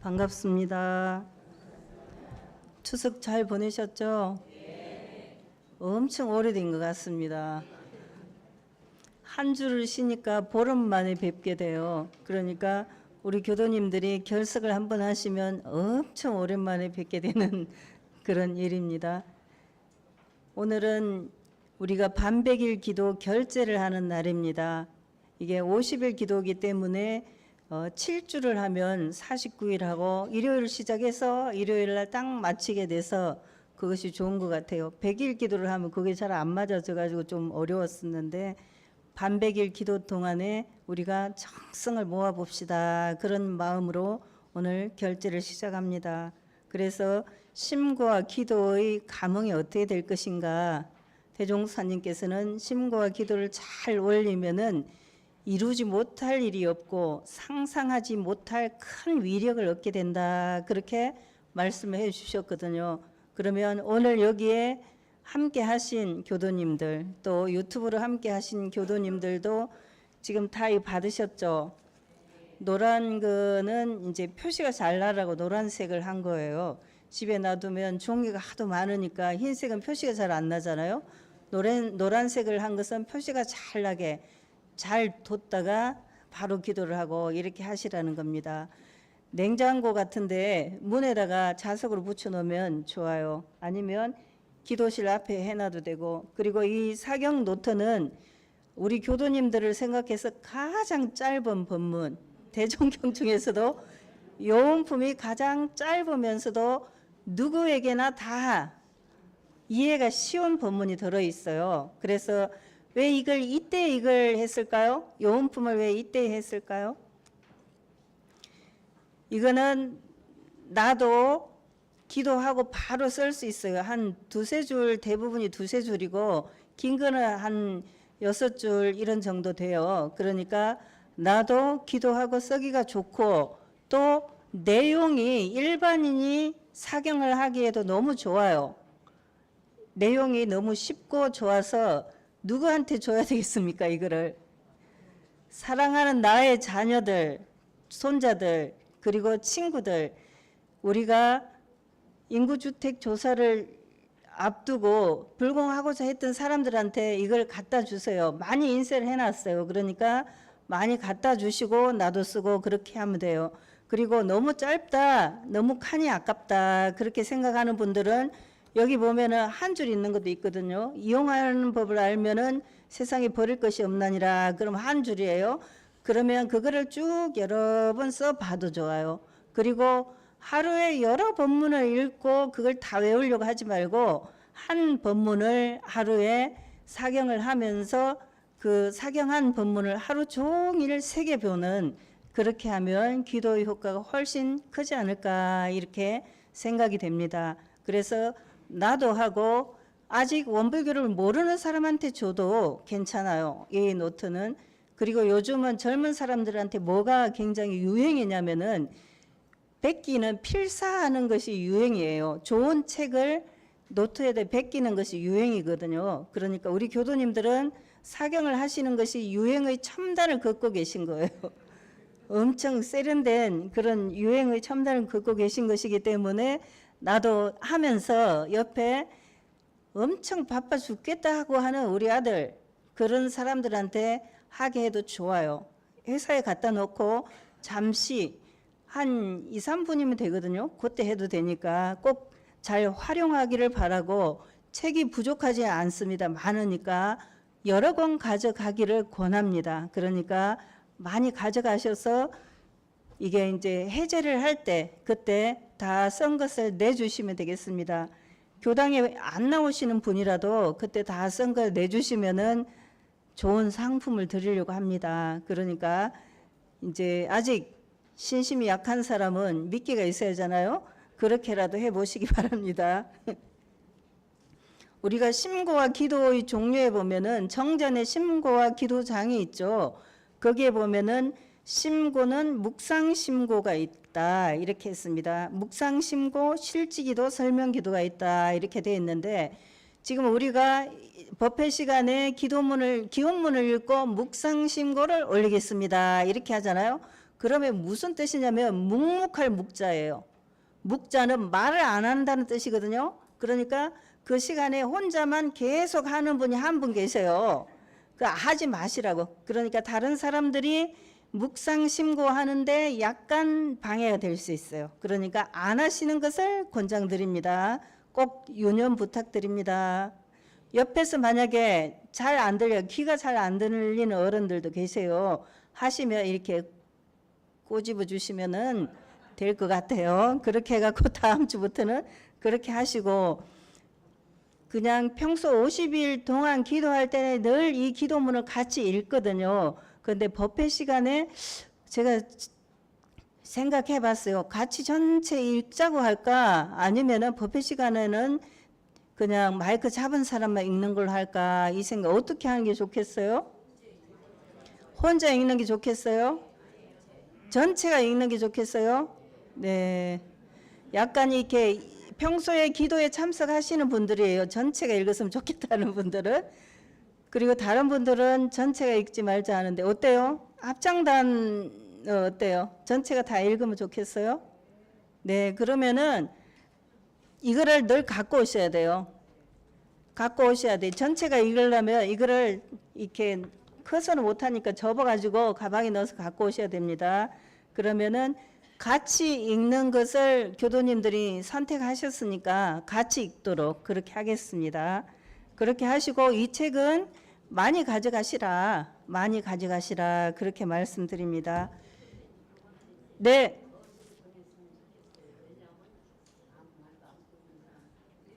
반갑습니다. 추석 잘 보내셨죠? 엄청 오래된 것 같습니다. 한 주를 쉬니까 보름 만에 뵙게 돼요. 그러니까 우리 교도님들이 결석을 한번 하시면 엄청 오랜만에 뵙게 되는 그런 일입니다. 오늘은 우리가 반백일 기도 결제를 하는 날입니다. 이게 50일 기도이기 때문에 7주를 하면 49일 하고 일요일 시작해서 일요일 날 딱 마치게 돼서 그것이 좋은 것 같아요. 100일 기도를 하면 그게 잘 안 맞아져 가지고 좀 어려웠었는데 반백일 기도 동안에 우리가 정성을 모아 봅시다. 그런 마음으로 오늘 결제를 시작합니다. 그래서 심고와 기도의 감흥이 어떻게 될 것인가. 대종사님께서는 심고와 기도를 잘 올리면은 이루지 못할 일이 없고 상상하지 못할 큰 위력을 얻게 된다. 그렇게 말씀을 해 주셨거든요. 그러면 오늘 여기에 함께 하신 교도님들, 또 유튜브로 함께 하신 교도님들도 지금 다 받으셨죠? 노란 거는 이제 표시가 잘 나라고 노란색을 한 거예요. 집에 놔두면 종이가 하도 많으니까 흰색은 표시가 잘 안 나잖아요. 노란색을 한 것은 표시가 잘 나게 잘 뒀다가 바로 기도를 하고 이렇게 하시라는 겁니다. 냉장고 같은데 문에다가 자석으로 붙여 놓으면 좋아요. 아니면 기도실 앞에 해놔도 되고, 그리고 이 사경 노트는 우리 교도님들을 생각해서 가장 짧은 본문, 대종경 중에서도 요음품이 가장 짧으면서도 누구에게나 다 이해가 쉬운 본문이 들어있어요. 그래서 왜 이때 이걸 했을까요? 요음품을 왜 이때 했을까요? 이거는 나도 기도하고 바로 쓸 수 있어요. 한 두세 줄, 대부분이 두세 줄이고 긴 거는 한 6줄 이런 정도 돼요. 그러니까 나도 기도하고 쓰기가 좋고 또 내용이 일반인이 사경을 하기에도 너무 좋아요. 내용이 너무 쉽고 좋아서 누구한테 줘야 되겠습니까? 이거를 사랑하는 나의 자녀들, 손자들, 그리고 친구들, 우리가 인구주택 조사를 앞두고 불공하고자 했던 사람들한테 이걸 갖다 주세요. 많이 인쇄를 해놨어요. 그러니까 많이 갖다 주시고 나도 쓰고 그렇게 하면 돼요. 그리고 너무 짧다, 너무 칸이 아깝다 그렇게 생각하는 분들은 여기 보면은 한 줄 있는 것도 있거든요. 이용하는 법을 알면은 세상에 버릴 것이 없나니라. 그럼 한 줄이에요. 그러면 그거를 쭉 여러 번 써봐도 좋아요. 그리고 하루에 여러 본문을 읽고 그걸 다 외우려고 하지 말고 한 본문을 하루에 사경을 하면서 그 사경한 본문을 하루 종일 새겨보는, 그렇게 하면 기도의 효과가 훨씬 크지 않을까 이렇게 생각이 됩니다. 그래서 나도 하고 아직 원불교를 모르는 사람한테 줘도 괜찮아요. 이 노트는. 그리고 요즘은 젊은 사람들한테 뭐가 굉장히 유행이냐면은 베끼는 필사하는 것이 유행이에요. 좋은 책을 노트에다 베끼는 것이 유행이거든요. 그러니까 우리 교도님들은 사경을 하시는 것이 유행의 첨단을 걷고 계신 거예요. 엄청 세련된 그런 유행의 첨단을 걷고 계신 것이기 때문에 나도 하면서 옆에 엄청 바빠 죽겠다 하고 하는 우리 아들, 그런 사람들한테 하게 해도 좋아요. 회사에 갖다 놓고 잠시 한 2, 3분이면 되거든요. 그때 해도 되니까 꼭 잘 활용하기를 바라고, 책이 부족하지 않습니다. 많으니까 여러 권 가져가기를 권합니다. 그러니까 많이 가져가셔서 이게 이제 해제를 할 때 그때 다 쓴 것을 내주시면 되겠습니다. 교당에 안 나오시는 분이라도 그때 다 쓴 걸 내주시면은 좋은 상품을 드리려고 합니다. 그러니까 이제 아직 신심이 약한 사람은 미끼가 있어야 하잖아요. 그렇게라도 해보시기 바랍니다. 우리가 심고와 기도의 종류에 보면은 정전에 심고와 기도장이 있죠. 거기에 보면은 심고는 묵상심고가 있다 이렇게 했습니다. 묵상심고, 실지기도, 설명기도가 있다 이렇게 되어 있는데, 지금 우리가 법회 시간에 기원문을 읽고 묵상심고를 올리겠습니다 이렇게 하잖아요. 그러면 무슨 뜻이냐면 묵묵할 묵자예요. 묵자는 말을 안 한다는 뜻이거든요. 그러니까 그 시간에 혼자만 계속 하는 분이 한 분 계세요. 그 하지 마시라고. 그러니까 다른 사람들이 묵상심고하는데 약간 방해가 될 수 있어요. 그러니까 안 하시는 것을 권장드립니다. 꼭 유념 부탁드립니다. 옆에서 만약에 잘 안 들려요. 귀가 잘 안 들리는 어른들도 계세요. 하시면 이렇게 꼬집어 주시면은 될 것 같아요. 그렇게 해갖고 다음 주부터는 그렇게 하시고, 그냥 평소 50일 동안 기도할 때는 늘 이 기도문을 같이 읽거든요. 그런데 법회 시간에 제가 생각해 봤어요. 같이 전체 읽자고 할까? 아니면은 법회 시간에는 그냥 마이크 잡은 사람만 읽는 걸로 할까? 이 생각. 어떻게 하는 게 좋겠어요? 혼자 읽는 게 좋겠어요? 전체가 읽는 게 좋겠어요? 네. 약간 이렇게 평소에 기도에 참석하시는 분들이에요. 전체가 읽었으면 좋겠다는 분들은. 그리고 다른 분들은 전체가 읽지 말자 하는데 어때요? 합창단 어때요? 전체가 다 읽으면 좋겠어요? 네, 그러면은 이거를 늘 갖고 오셔야 돼요. 갖고 오셔야 돼. 전체가 읽으려면 이거를 이렇게 커서는 못하니까 접어가지고 가방에 넣어서 갖고 오셔야 됩니다. 그러면은 같이 읽는 것을 교도님들이 선택하셨으니까 같이 읽도록 그렇게 하겠습니다. 그렇게 하시고 이 책은 많이 가져가시라. 많이 가져가시라. 그렇게 말씀드립니다. 네.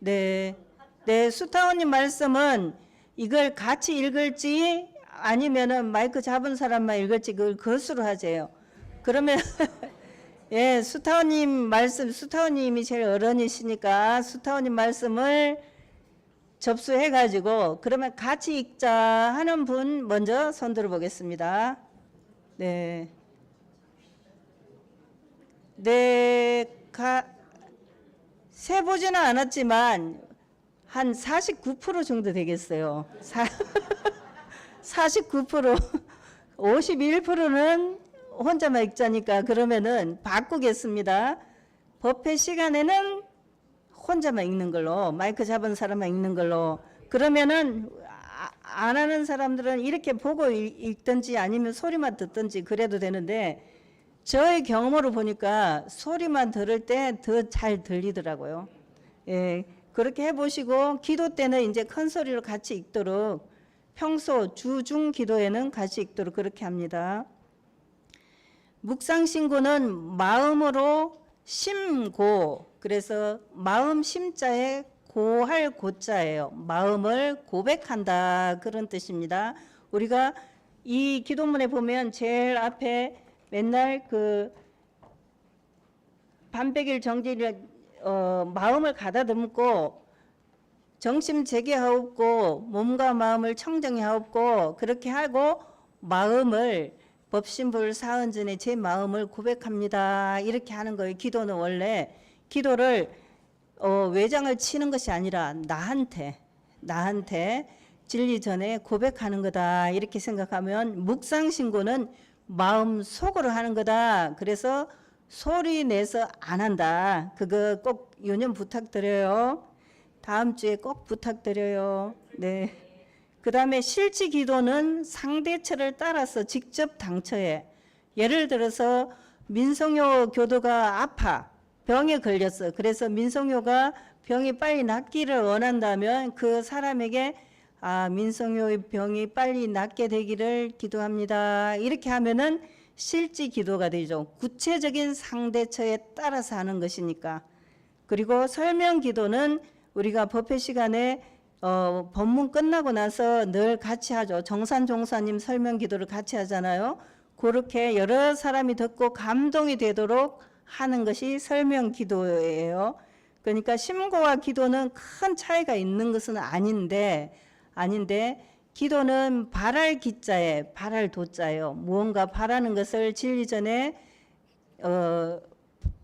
네. 네, 수타원님 말씀은 이걸 같이 읽을지 아니면은 마이크 잡은 사람만 읽을지 그걸 것으로 하세요. 그러면 예, 수타원님 말씀, 수타원님이 제일 어른이시니까 수타원님 말씀을 접수해 가지고 그러면 같이 읽자 하는 분 먼저 손 들어 보겠습니다. 네. 네, 세보지는 않았지만 한 49% 정도 되겠어요. 49%, 51%는 혼자만 읽자니까 그러면은 바꾸겠습니다. 법회 시간에는 혼자만 읽는 걸로, 마이크 잡은 사람만 읽는 걸로. 그러면은 안 하는 사람들은 이렇게 보고 읽든지 아니면 소리만 듣든지 그래도 되는데, 저의 경험으로 보니까 소리만 들을 때 더 잘 들리더라고요. 예, 그렇게 해보시고 기도 때는 이제 큰 소리로 같이 읽도록, 평소 주중 기도에는 같이 읽도록 그렇게 합니다. 묵상신고는 마음으로 심고, 그래서 마음 심자에 고할 고자예요. 마음을 고백한다 그런 뜻입니다. 우리가 이 기도문에 보면 제일 앞에 맨날 그 반백일 정진일 마음을 가다듬고 정심 재개하옵고 몸과 마음을 청정히 하옵고 그렇게 하고 마음을 법신불 사은전에 제 마음을 고백합니다. 이렇게 하는 거예요. 기도는 원래 기도를 외장을 치는 것이 아니라 나한테 진리 전에 고백하는 거다. 이렇게 생각하면 묵상신고는 마음 속으로 하는 거다. 그래서 소리 내서 안 한다. 그거 꼭 유념 부탁드려요. 다음 주에 꼭 부탁드려요. 네. 그 다음에 실지 기도는 상대처를 따라서 직접 당처에, 예를 들어서 민성효 교도가 아파, 병에 걸렸어. 그래서 민성효가 병이 빨리 낫기를 원한다면 그 사람에게 민성효의 병이 빨리 낫게 되기를 기도합니다. 이렇게 하면은 실지 기도가 되죠. 구체적인 상대처에 따라서 하는 것이니까. 그리고 설명 기도는 우리가 법회 시간에 법문 끝나고 나서 늘 같이 하죠. 정산종사님 설명 기도를 같이 하잖아요. 그렇게 여러 사람이 듣고 감동이 되도록 하는 것이 설명 기도예요. 그러니까 심고와 기도는 큰 차이가 있는 것은 아닌데 기도는 바랄 기자에 바랄 도자예요. 무언가 바라는 것을 진리 전에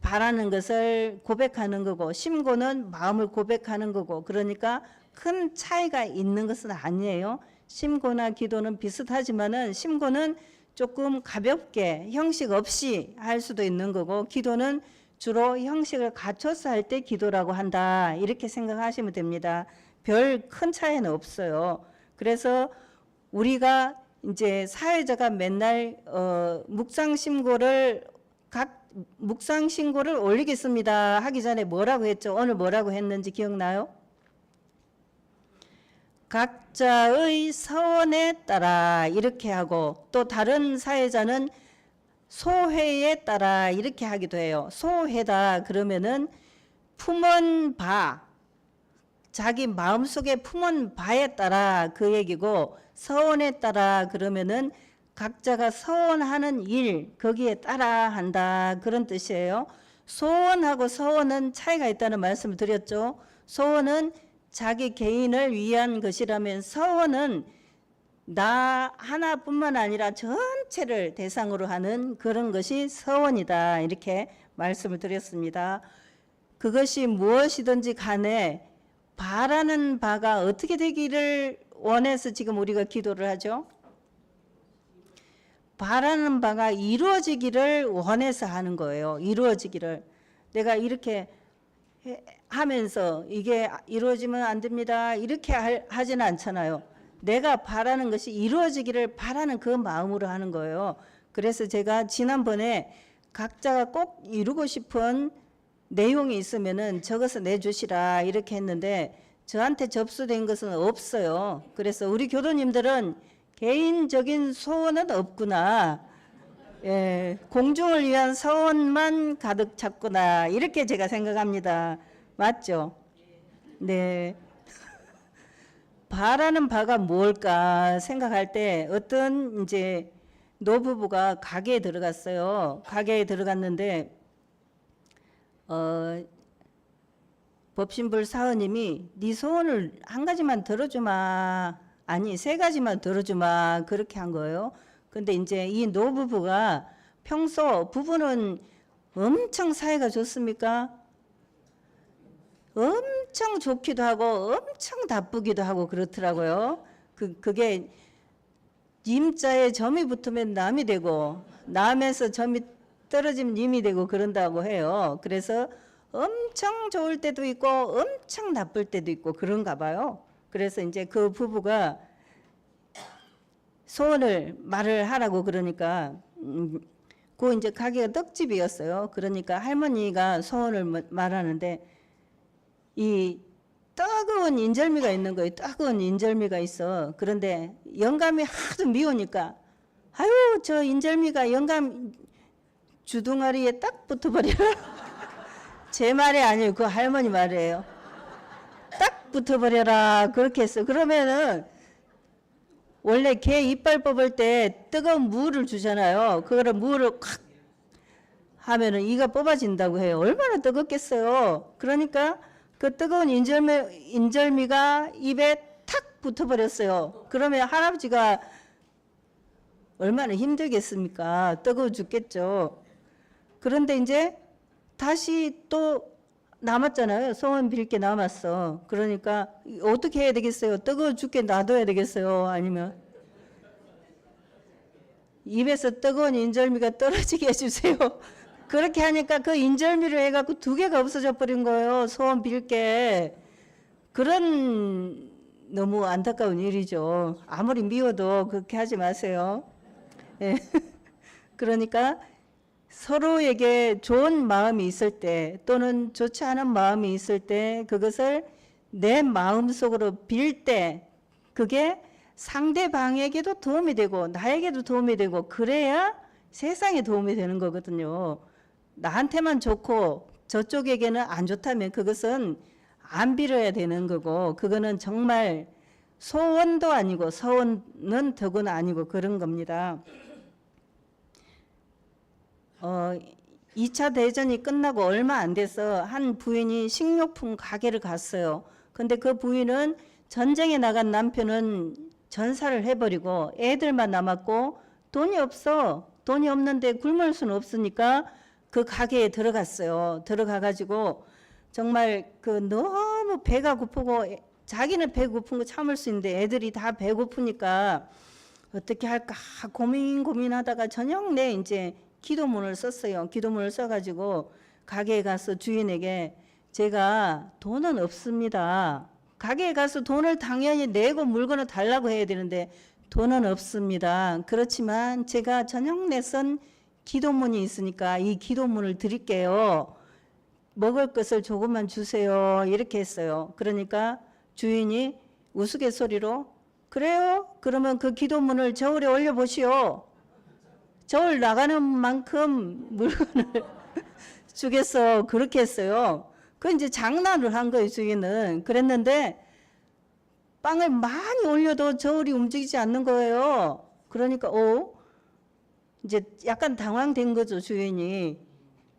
바라는 것을 고백하는 거고, 심고는 마음을 고백하는 거고, 그러니까 큰 차이가 있는 것은 아니에요. 심고나 기도는 비슷하지만은 심고는 조금 가볍게 형식 없이 할 수도 있는 거고, 기도는 주로 형식을 갖춰서 할 때 기도라고 한다, 이렇게 생각하시면 됩니다. 별 큰 차이는 없어요. 그래서 우리가 이제 사회자가 맨날 묵상 신고를 올리겠습니다 하기 전에 뭐라고 했죠? 오늘 뭐라고 했는지 기억나요? 각자의 서원에 따라 이렇게 하고, 또 다른 사회자는 소회에 따라 이렇게 하기도 해요. 소회다 그러면은 품은 바, 자기 마음속에 품은 바에 따라 그 얘기고, 서원에 따라 그러면은 각자가 서원하는 일, 거기에 따라 한다, 그런 뜻이에요. 소원하고 서원은 차이가 있다는 말씀을 드렸죠. 소원은 자기 개인을 위한 것이라면, 서원은 나 하나뿐만 아니라 전체를 대상으로 하는 그런 것이 서원이다, 이렇게 말씀을 드렸습니다. 그것이 무엇이든지 간에 바라는 바가 어떻게 되기를 원해서 지금 우리가 기도를 하죠. 바라는 바가 이루어지기를 원해서 하는 거예요. 이루어지기를. 내가 이렇게 하면서 이게 이루어지면 안 됩니다, 이렇게 하지는 않잖아요. 내가 바라는 것이 이루어지기를 바라는 그 마음으로 하는 거예요. 그래서 제가 지난번에 각자가 꼭 이루고 싶은 내용이 있으면은 적어서 내주시라 이렇게 했는데, 저한테 접수된 것은 없어요. 그래서 우리 교도님들은 개인적인 소원은 없구나, 예, 공중을 위한 소원만 가득 찼구나, 이렇게 제가 생각합니다. 맞죠? 네. 바라는 바가 뭘까 생각할 때, 어떤 이제 노부부가 가게에 들어갔어요. 가게에 들어갔는데 법신불 사원님이 네 소원을 한 가지만 들어주마, 아니 세 가지만 들어주마, 그렇게 한 거예요. 근데 이제 이 노부부가 평소, 부부는 엄청 사이가 좋습니까? 엄청 좋기도 하고 엄청 나쁘기도 하고 그렇더라고요. 그게 임자에 점이 붙으면 남이 되고, 남에서 점이 떨어지면 임이 되고 그런다고 해요. 그래서 엄청 좋을 때도 있고 엄청 나쁠 때도 있고 그런가 봐요. 그래서 이제 그 부부가 소원을 말을 하라고 그러니까 그 이제 가게가 떡집이었어요. 그러니까 할머니가 소원을 말하는데, 이 뜨거운 인절미가 있는 거예요. 뜨거운 인절미가 있어. 그런데 영감이 하도 미우니까, 아유 저 인절미가 영감 주둥아리에 딱 붙어버려라. 제 말이 아니에요. 그 할머니 말이에요. 딱 붙어버려라, 그렇게 했어. 그러면은 원래 개 이빨 뽑을 때 뜨거운 물을 주잖아요. 그거를 물을 콱 하면은 이가 뽑아진다고 해요. 얼마나 뜨겁겠어요. 그러니까 그 뜨거운 인절미가 입에 탁 붙어버렸어요. 그러면 할아버지가 얼마나 힘들겠습니까? 뜨거워 죽겠죠. 그런데 이제 다시 또 남았잖아요. 소원 빌 게 남았어. 그러니까 어떻게 해야 되겠어요? 뜨거워 죽게 놔둬야 되겠어요? 아니면 입에서 뜨거운 인절미가 떨어지게 해주세요. 그렇게 하니까 그 인절미를 해갖고 두 개가 없어져 버린 거예요. 소원 빌 게. 그런 너무 안타까운 일이죠. 아무리 미워도 그렇게 하지 마세요. 예. 그러니까 서로에게 좋은 마음이 있을 때, 또는 좋지 않은 마음이 있을 때, 그것을 내 마음속으로 빌 때 그게 상대방에게도 도움이 되고 나에게도 도움이 되고, 그래야 세상에 도움이 되는 거거든요. 나한테만 좋고 저쪽에게는 안 좋다면 그것은 안 빌어야 되는 거고, 그거는 정말 소원도 아니고 서원은 더구나 아니고 그런 겁니다. 2차 대전이 끝나고 얼마 안 돼서 한 부인이 식료품 가게를 갔어요. 근데 그 부인은 전쟁에 나간 남편은 전사를 해버리고 애들만 남았고 돈이 없어. 돈이 없는데 굶을 수는 없으니까 그 가게에 들어갔어요. 들어가가지고 정말 그 너무 배가 고프고, 자기는 배고픈 거 참을 수 있는데 애들이 다 배고프니까 어떻게 할까 고민하다가 저녁 내 이제 기도문을 썼어요. 기도문을 써가지고 가게에 가서 주인에게 제가 돈은 없습니다. 가게에 가서 돈을 당연히 내고 물건을 달라고 해야 되는데 돈은 없습니다. 그렇지만 제가 저녁 내 쓴 기도문이 있으니까 이 기도문을 드릴게요. 먹을 것을 조금만 주세요. 이렇게 했어요. 그러니까 주인이 우스갯소리로 그래요? 그러면 그 기도문을 저울에 올려보시오. 저울 나가는 만큼 물건을 주겠어. 그렇게 했어요. 그 이제 장난을 한 거예요, 주인은. 그랬는데 빵을 많이 올려도 저울이 움직이지 않는 거예요. 그러니까 이제 약간 당황된 거죠, 주인이.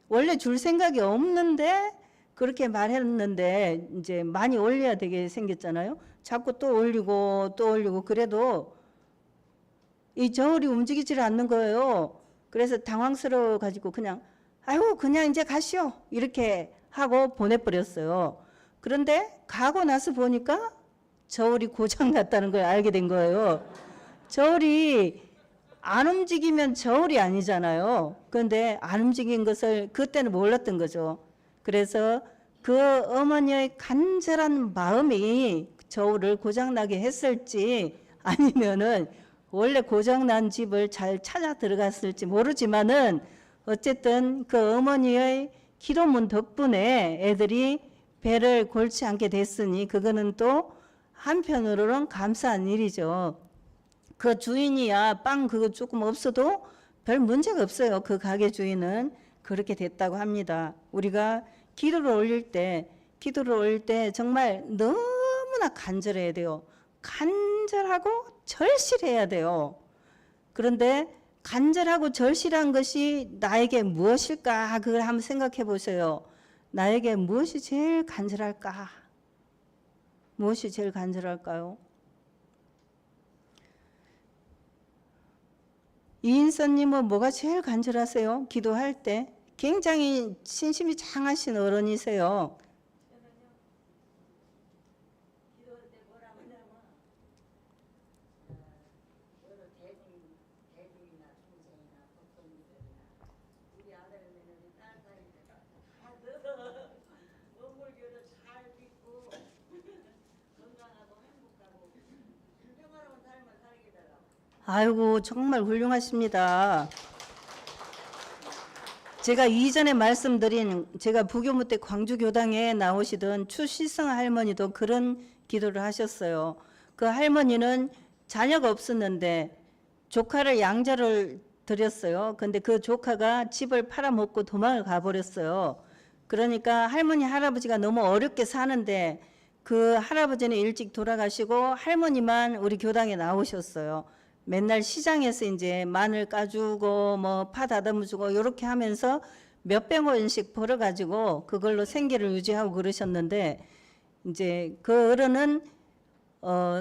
원래 줄 생각이 없는데 그렇게 말했는데 이제 많이 올려야 되게 생겼잖아요. 자꾸 또 올리고 또 올리고 그래도 이 저울이 움직이질 않는 거예요. 그래서 당황스러워 가지고 그냥 아이고 그냥 이제 가시오 이렇게 하고 보내버렸어요. 그런데 가고 나서 보니까 저울이 고장 났다는 걸 알게 된 거예요. 저울이 안 움직이면 저울이 아니잖아요. 그런데 안 움직인 것을 그때는 몰랐던 거죠. 그래서 그 어머니의 간절한 마음이 저울을 고장나게 했을지 아니면은 원래 고장난 집을 잘 찾아 들어갔을지 모르지만은 어쨌든 그 어머니의 기도문 덕분에 애들이 배를 골치 않게 됐으니 그거는 또 한편으로는 감사한 일이죠. 그 주인이야 빵 그거 조금 없어도 별 문제가 없어요. 그 가게 주인은 그렇게 됐다고 합니다. 우리가 기도를 올릴 때 정말 너무나 간절해야 돼요. 간절하고 절실해야 돼요. 그런데 간절하고 절실한 것이 나에게 무엇일까? 그걸 한번 생각해 보세요. 나에게 무엇이 제일 간절할까? 무엇이 제일 간절할까요? 이인선님은 뭐가 제일 간절하세요? 기도할 때 굉장히 신심이 장하신 어른이세요. 아이고 정말 훌륭하십니다. 제가 이전에 말씀드린 제가 부교무 때 광주교당에 나오시던 추시성 할머니도 그런 기도를 하셨어요. 그 할머니는 자녀가 없었는데 조카를 양자를 드렸어요. 근데 그 조카가 집을 팔아먹고 도망을 가버렸어요. 그러니까 할머니 할아버지가 너무 어렵게 사는데 그 할아버지는 일찍 돌아가시고 할머니만 우리 교당에 나오셨어요. 맨날 시장에서 이제 마늘 까주고 뭐 파 다듬어주고 이렇게 하면서 몇백 원씩 벌어가지고 그걸로 생계를 유지하고 그러셨는데 이제 그 어른은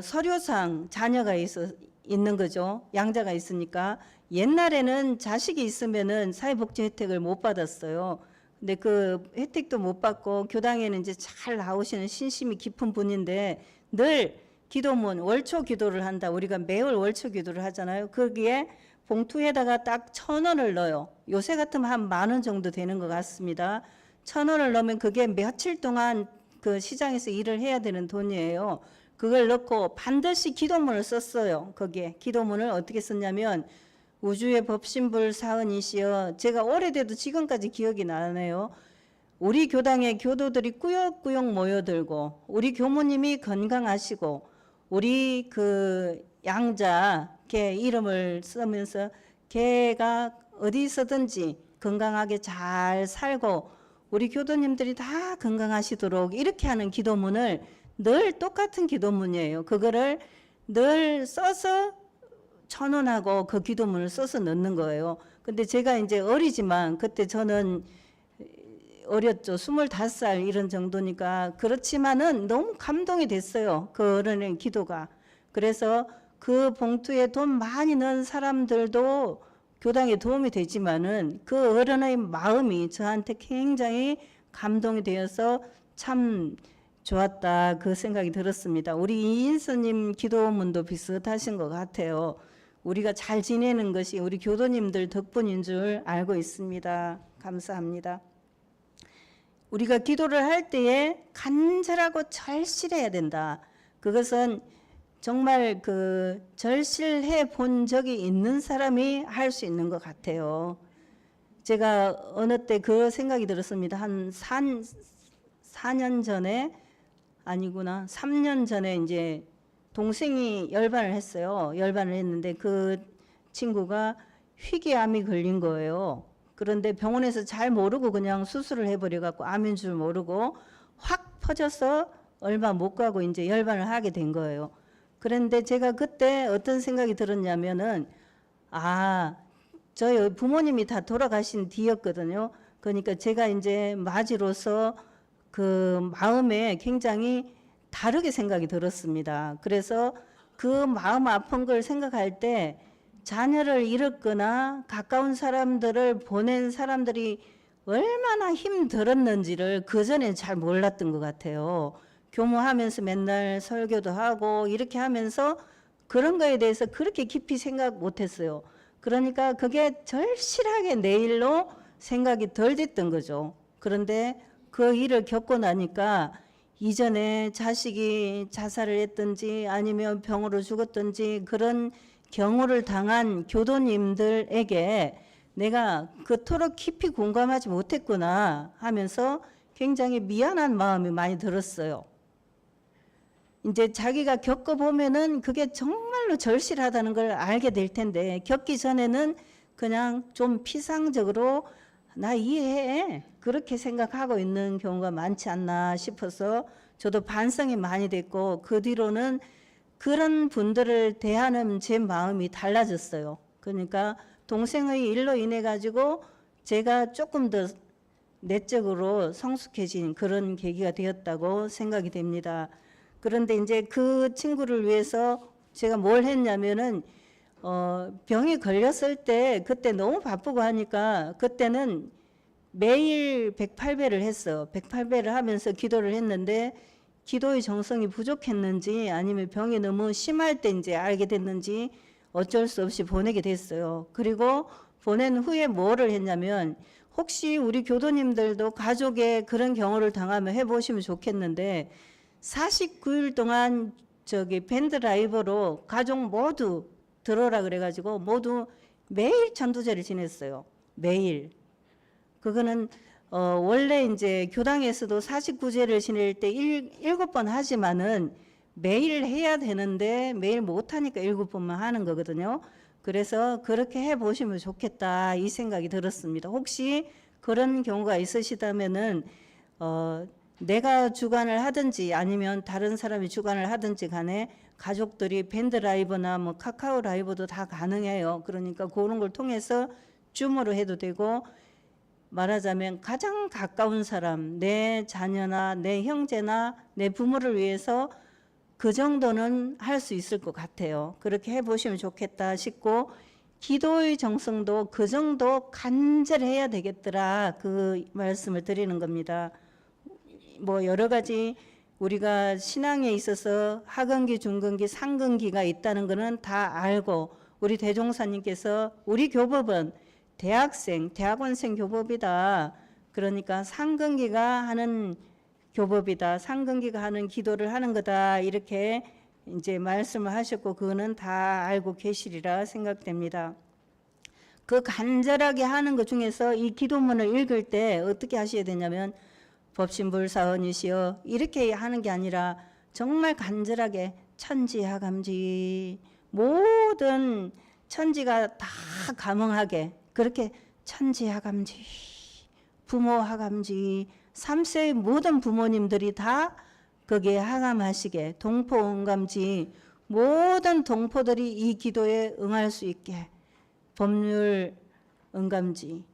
서류상 자녀가 있는 거죠. 양자가 있으니까 옛날에는 자식이 있으면은 사회복지 혜택을 못 받았어요. 근데 그 혜택도 못 받고 교당에는 이제 잘 나오시는 신심이 깊은 분인데 늘 기도문 월초 기도를 한다. 우리가 매월 월초 기도를 하잖아요. 거기에 봉투에다가 딱 1,000원을 넣어요. 요새 같으면 한 10,000원 정도 되는 것 같습니다. 1,000원을 넣으면 그게 며칠 동안 그 시장에서 일을 해야 되는 돈이에요. 그걸 넣고 반드시 기도문을 썼어요. 거기에 기도문을 어떻게 썼냐면 우주의 법신불 사은이시여, 제가 오래돼도 지금까지 기억이 나네요. 우리 교당의 교도들이 꾸역꾸역 모여들고 우리 교모님이 건강하시고 우리 그 양자 걔 이름을 쓰면서 걔가 어디서든지 건강하게 잘 살고 우리 교도님들이 다 건강하시도록 이렇게 하는 기도문을 늘 똑같은 기도문이에요. 그거를 늘 써서 1,000원하고 그 기도문을 써서 넣는 거예요. 근데 제가 이제 어리지만 그때 저는 어렸죠. 25살 이런 정도니까. 그렇지만은 너무 감동이 됐어요. 그 어른의 기도가. 그래서 그 봉투에 돈 많이 넣은 사람들도 교당에 도움이 되지만은 그 어른의 마음이 저한테 굉장히 감동이 되어서 참 좋았다 그 생각이 들었습니다. 우리 이인서님 기도문도 비슷하신 것 같아요. 우리가 잘 지내는 것이 우리 교도님들 덕분인 줄 알고 있습니다. 감사합니다. 우리가 기도를 할 때에 간절하고 절실해야 된다. 그것은 정말 절실해 본 적이 있는 사람이 할 수 있는 것 같아요. 제가 어느 때 그 생각이 들었습니다. 한 4년 전에, 아니구나, 3년 전에 이제 동생이 열반을 했어요. 열반을 했는데 그 친구가 희귀암이 걸린 거예요. 그런데 병원에서 잘 모르고 그냥 수술을 해버려갖고 암인 줄 모르고 확 퍼져서 얼마 못 가고 이제 열반을 하게 된 거예요. 그런데 제가 그때 어떤 생각이 들었냐면은, 저희 부모님이 다 돌아가신 뒤였거든요. 그러니까 제가 이제 맞이로서 그 마음에 굉장히 다르게 생각이 들었습니다. 그래서 그 마음 아픈 걸 생각할 때 자녀를 잃었거나 가까운 사람들을 보낸 사람들이 얼마나 힘들었는지를 그전에 잘 몰랐던 것 같아요. 교무하면서 맨날 설교도 하고 이렇게 하면서 그런 거에 대해서 그렇게 깊이 생각 못했어요. 그러니까 그게 절실하게 내일로 생각이 덜 됐던 거죠. 그런데 그 일을 겪고 나니까 이전에 자식이 자살을 했든지 아니면 병으로 죽었든지 그런 경우를 당한 교도님들에게 내가 그토록 깊이 공감하지 못했구나 하면서 굉장히 미안한 마음이 많이 들었어요. 이제 자기가 겪어보면은 그게 정말로 절실하다는 걸 알게 될 텐데, 겪기 전에는 그냥 좀 피상적으로 나 이해해, 그렇게 생각하고 있는 경우가 많지 않나 싶어서 저도 반성이 많이 됐고, 그 뒤로는 그런 분들을 대하는 제 마음이 달라졌어요. 그러니까 동생의 일로 인해 가지고 제가 조금 더 내적으로 성숙해진 그런 계기가 되었다고 생각이 됩니다. 그런데 이제 그 친구를 위해서 제가 뭘 했냐면은 병이 걸렸을 때 그때 너무 바쁘고 하니까 그때는 매일 108배를 했어. 108배를 하면서 기도를 했는데 기도의 정성이 부족했는지 아니면 병이 너무 심할 때 이제 알게 됐는지 어쩔 수 없이 보내게 됐어요. 그리고 보낸 후에 뭐를 했냐면, 혹시 우리 교도님들도 가족의 그런 경우를 당하면 해보시면 좋겠는데, 49일 동안 밴드 라이브로 가족 모두 들어라 그래가지고 모두 매일 전도제를 지냈어요. 매일. 그거는 원래 이제 교당에서도 49제를 지낼 때 7번 하지만은 매일 해야 되는데 매일 못하니까 7번만 하는 거거든요. 그래서 그렇게 해보시면 좋겠다 이 생각이 들었습니다. 혹시 그런 경우가 있으시다면은 내가 주관을 하든지 아니면 다른 사람이 주관을 하든지 간에 가족들이 밴드 라이브나 뭐 카카오 라이브도 다 가능해요. 그러니까 그런 걸 통해서 줌으로 해도 되고, 말하자면 가장 가까운 사람, 내 자녀나 내 형제나 내 부모를 위해서 그 정도는 할 수 있을 것 같아요. 그렇게 해보시면 좋겠다 싶고, 기도의 정성도 그 정도 간절해야 되겠더라 그 말씀을 드리는 겁니다. 뭐 여러 가지 우리가 신앙에 있어서 하근기, 중근기, 상근기가 있다는 것은 다 알고, 우리 대종사님께서 우리 교법은 대학원생 교법이다. 그러니까 상근기가 하는 교법이다. 상근기가 하는 기도를 하는 거다. 이렇게 이제 말씀을 하셨고, 그거는 다 알고 계시리라 생각됩니다. 그 간절하게 하는 것 중에서 이 기도문을 읽을 때 어떻게 하셔야 되냐면, 법신불사언이시여 이렇게 하는 게 아니라 정말 간절하게 천지하감지, 모든 천지가 다 감응하게 그렇게 천지하감지, 부모하감지, 3세의 모든 부모님들이 다 거기에 하감하시게, 동포응감지, 모든 동포들이 이 기도에 응할 수 있게, 법률 응감지,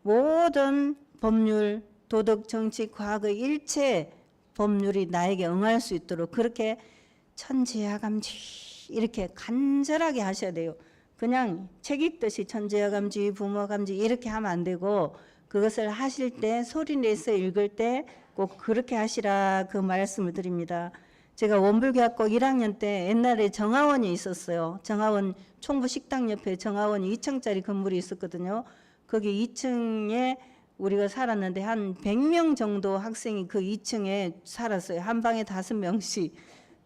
모든 법률, 도덕, 정치, 과학의 일체 법률이 나에게 응할 수 있도록 그렇게 천지하감지 이렇게 간절하게 하셔야 돼요. 그냥 책 읽듯이 천지하감지, 부모감지 이렇게 하면 안 되고, 그것을 하실 때 소리 내서 읽을 때 꼭 그렇게 하시라 그 말씀을 드립니다. 제가 원불교학과 1학년 때 옛날에 정화원이 있었어요. 정화원 총부 식당 옆에 정화원이 2층짜리 건물이 있었거든요. 거기 2층에 우리가 살았는데 한 100명 정도 학생이 그 2층에 살았어요. 한 방에 5명씩.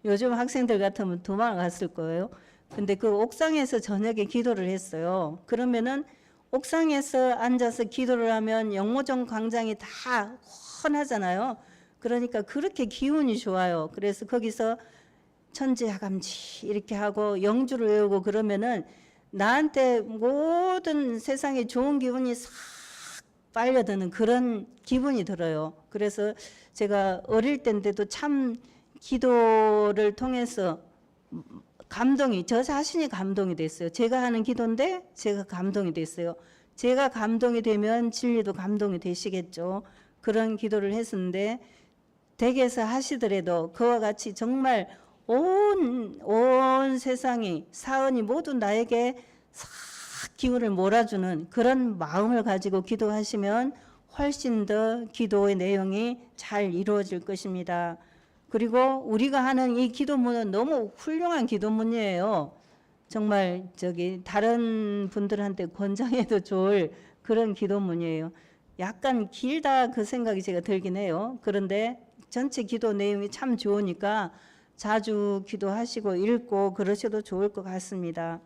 요즘 학생들 같으면 도망갔을 거예요. 근데 그 옥상에서 저녁에 기도를 했어요. 그러면은 옥상에서 앉아서 기도를 하면 영모정 광장이 다 훤하잖아요. 그러니까 그렇게 기운이 좋아요. 그래서 거기서 천지하감지 이렇게 하고 영주를 외우고 그러면은 나한테 모든 세상에 좋은 기분이 싹 빨려드는 그런 기분이 들어요. 그래서 제가 어릴 때인데도 참 기도를 통해서 저 자신이 감동이 됐어요. 제가 하는 기도인데 제가 감동이 됐어요. 제가 감동이 되면 진리도 감동이 되시겠죠. 그런 기도를 했었는데 댁에서 하시더라도 그와 같이 정말 온 세상이 사은이 모두 나에게 싹 기운을 몰아주는 그런 마음을 가지고 기도하시면 훨씬 더 기도의 내용이 잘 이루어질 것입니다. 그리고 우리가 하는 이 기도문은 너무 훌륭한 기도문이에요. 정말 다른 분들한테 권장해도 좋을 그런 기도문이에요. 약간 길다 그 생각이 제가 들긴 해요. 그런데 전체 기도 내용이 참 좋으니까 자주 기도하시고 읽고 그러셔도 좋을 것 같습니다.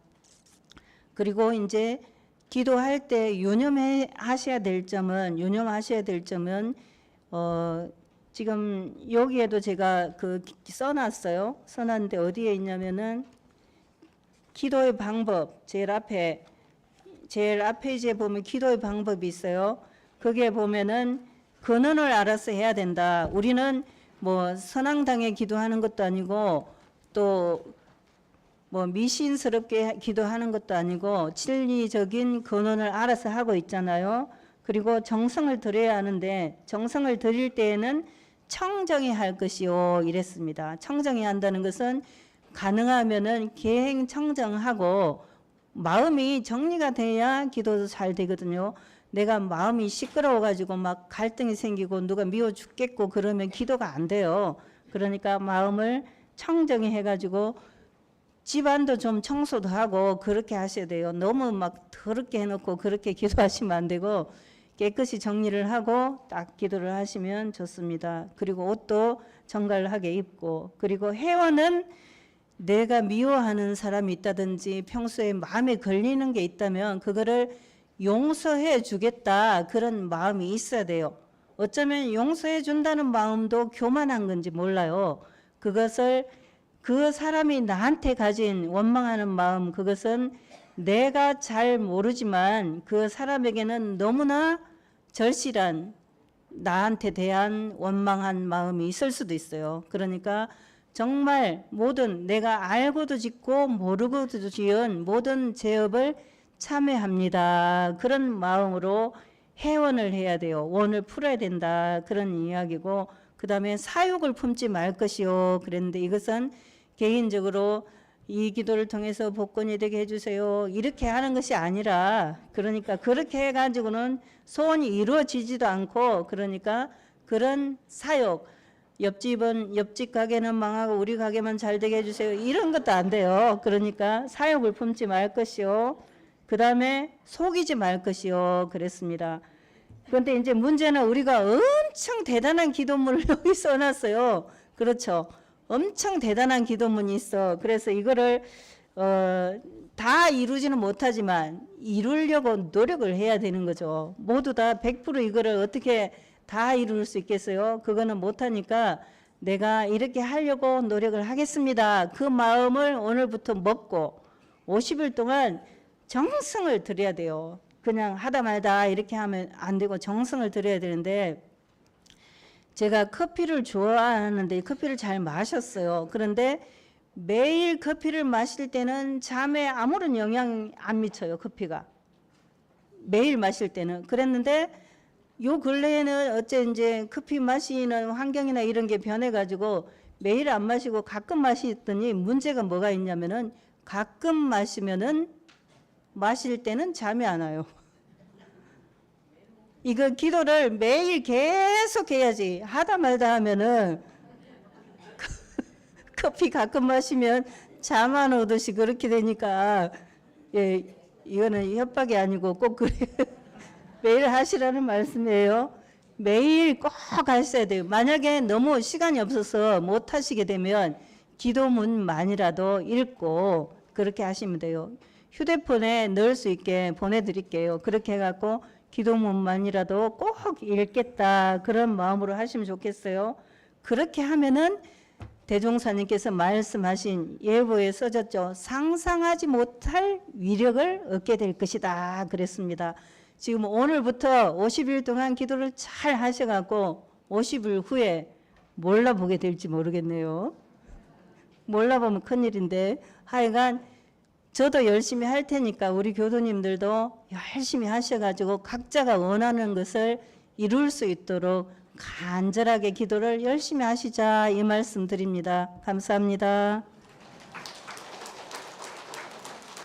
그리고 이제 기도할 때 유념하셔야 될 점은 지금 여기에도 제가 써놨어요. 써놨는데 어디에 있냐면은 기도의 방법 제일 앞에 이제 보면 기도의 방법이 있어요. 거기에 보면은 근원을 알아서 해야 된다. 우리는 뭐 선앙당에 기도하는 것도 아니고 또 뭐 미신스럽게 기도하는 것도 아니고 진리적인 근원을 알아서 하고 있잖아요. 그리고 정성을 들여야 하는데 정성을 들일 때에는 청정히 할 것이요 이랬습니다. 청정히 한다는 것은 가능하면은 계행청정하고 마음이 정리가 돼야 기도도 잘 되거든요. 내가 마음이 시끄러워 가지고 막 갈등이 생기고 누가 미워 죽겠고 그러면 기도가 안 돼요. 그러니까 마음을 청정히 해가지고 집안도 좀 청소도 하고 그렇게 하셔야 돼요. 너무 막 더럽게 해놓고 그렇게 기도하시면 안 되고 깨끗이 정리를 하고 딱 기도를 하시면 좋습니다. 그리고 옷도 정갈하게 입고, 그리고 회원은 내가 미워하는 사람이 있다든지 평소에 마음에 걸리는 게 있다면 그거를 용서해 주겠다 그런 마음이 있어야 돼요. 어쩌면 용서해 준다는 마음도 교만한 건지 몰라요. 그것을 그 사람이 나한테 가진 원망하는 마음, 그것은 내가 잘 모르지만 그 사람에게는 너무나 절실한 나한테 대한 원망한 마음이 있을 수도 있어요. 그러니까 정말 모든 내가 알고도 짓고 모르고도 지은 모든 죄업을 참회합니다. 그런 마음으로 회원을 해야 돼요. 원을 풀어야 된다. 그런 이야기고, 그 다음에 사욕을 품지 말 것이요 그랬는데, 이것은 개인적으로 이 기도를 통해서 복권이 되게 해주세요 이렇게 하는 것이 아니라, 그러니까 그렇게 해가지고는 소원이 이루어지지도 않고, 그러니까 그런 사욕, 옆집 가게는 망하고 우리 가게만 잘 되게 해주세요 이런 것도 안 돼요. 그러니까 사욕을 품지 말 것이요, 그 다음에 속이지 말 것이요 그랬습니다. 그런데 이제 문제는 우리가 엄청 대단한 기도문을 여기 써놨어요. 그렇죠. 엄청 대단한 기도문이 있어. 그래서 이거를 다 이루지는 못하지만 이루려고 노력을 해야 되는 거죠. 모두 다 100% 이거를 어떻게 다 이룰 수 있겠어요? 그거는 못하니까 내가 이렇게 하려고 노력을 하겠습니다. 그 마음을 오늘부터 먹고 50일 동안 정성을 들여야 돼요. 그냥 하다 말다 이렇게 하면 안 되고 정성을 들여야 되는데, 제가 커피를 좋아하는데 커피를 잘 마셨어요. 그런데 매일 커피를 마실 때는 잠에 아무런 영향 안 미쳐요. 커피가 매일 마실 때는. 그랬는데 요 근래에는 어째 이제 커피 마시는 환경이나 이런 게 변해가지고 매일 안 마시고 가끔 마시더니 문제가 뭐가 있냐면은, 가끔 마시면은 마실 때는 잠이 안 와요. 이거 기도를 매일 계속 해야지, 하다 말다 하면은 커피 가끔 마시면 잠 안 오듯이 그렇게 되니까 예, 이거는 협박이 아니고 꼭 그래 매일 하시라는 말씀이에요. 매일 꼭 하셔야 돼요. 만약에 너무 시간이 없어서 못 하시게 되면 기도문만이라도 읽고 그렇게 하시면 돼요. 휴대폰에 넣을 수 있게 보내드릴게요. 그렇게 해갖고 기도문만이라도 꼭 읽겠다 그런 마음으로 하시면 좋겠어요. 그렇게 하면은 대종사님께서 말씀하신 예보에 써졌죠. 상상하지 못할 위력을 얻게 될 것이다 그랬습니다. 지금 오늘부터 50일 동안 기도를 잘 하셔갖고 50일 후에 몰라보게 될지 모르겠네요. 몰라보면 큰일인데 하여간 저도 열심히 할 테니까 우리 교도님들도 열심히 하셔가지고 각자가 원하는 것을 이룰 수 있도록 간절하게 기도를 열심히 하시자 이 말씀 드립니다. 감사합니다.